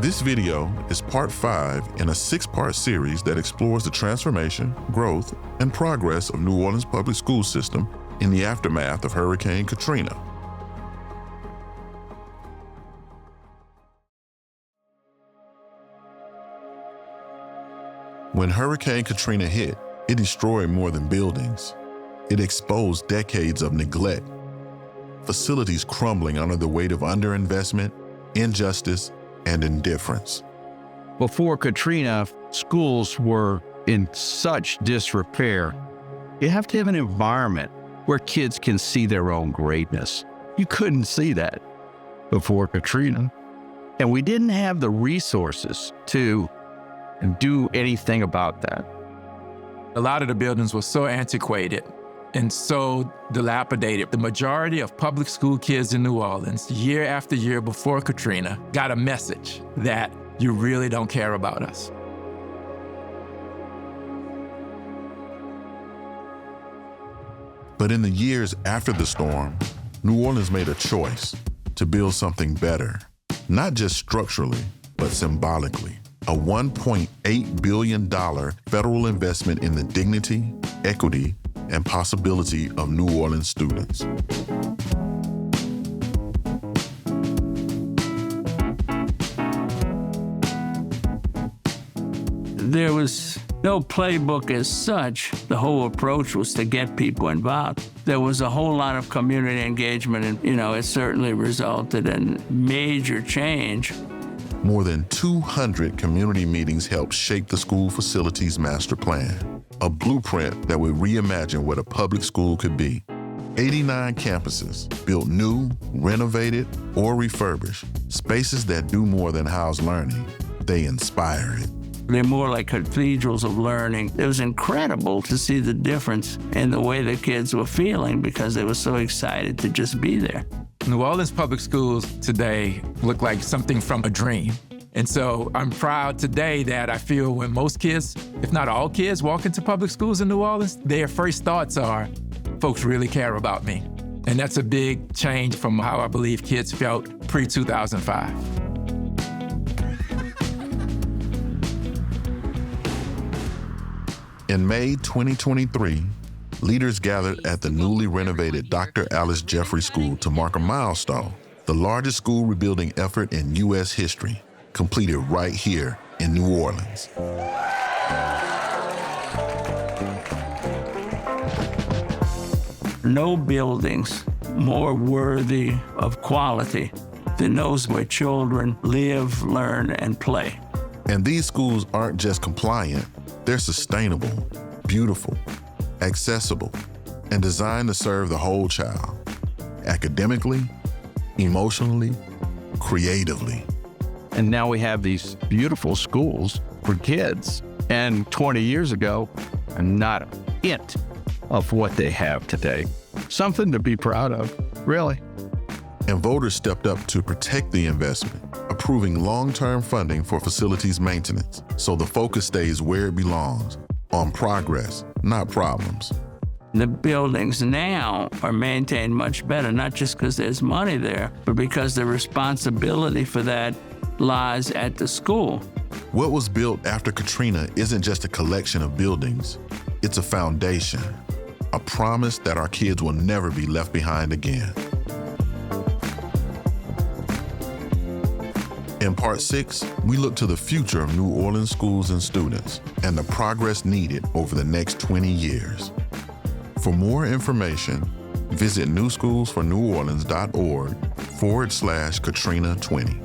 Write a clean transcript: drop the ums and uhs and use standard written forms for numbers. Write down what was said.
This video is part 5 in a 6-part series that explores the transformation, growth, and progress of New Orleans public school system in the aftermath of Hurricane Katrina. When Hurricane Katrina hit, it destroyed more than buildings. It exposed decades of neglect, facilities crumbling under the weight of underinvestment, injustice, and indifference. Before Katrina, schools were in such disrepair. You have to have an environment where kids can see their own greatness. You couldn't see that before Katrina. And we didn't have the resources to do anything about that. A lot of the buildings were so antiquated and so dilapidated. The majority of public school kids in New Orleans, year after year before Katrina, got a message that you really don't care about us. But in the years after the storm, New Orleans made a choice to build something better, not just structurally, but symbolically. A $1.8 billion federal investment in the dignity, equity, and possibility of New Orleans students. There was no playbook as such. The whole approach was to get people involved. There was a whole lot of community engagement, and it certainly resulted in major change. More than 200 community meetings helped shape the school facilities master plan, a blueprint that would reimagine what a public school could be. 89 campuses built new, renovated, or refurbished, spaces that do more than house learning. They inspire it. They're more like cathedrals of learning. It was incredible to see the difference in the way the kids were feeling because they were so excited to just be there. New Orleans public schools today look like something from a dream. And so I'm proud today that I feel when most kids, if not all kids, walk into public schools in New Orleans, their first thoughts are, folks really care about me. And that's a big change from how I believe kids felt pre-2005. In May 2023, leaders gathered at the newly renovated Dr. Alice Jeffrey School to mark a milestone, the largest school rebuilding effort in U.S. history, completed right here in New Orleans. No buildings more worthy of quality than those where children live, learn, and play. And these schools aren't just compliant, they're sustainable, beautiful, accessible, and designed to serve the whole child, academically, emotionally, creatively. And now we have these beautiful schools for kids. And 20 years ago, not a hint of what they have today. Something to be proud of, really. And voters stepped up to protect the investment, approving long-term funding for facilities maintenance, so the focus stays where it belongs, on progress, not problems. The buildings now are maintained much better, not just because there's money there, but because the responsibility for that lies at the school. What was built after Katrina isn't just a collection of buildings, it's a foundation, a promise that our kids will never be left behind again. In part 6, we look to the future of New Orleans schools and students and the progress needed over the next 20 years. For more information, visit newschoolsforneworleans.org/Katrina20.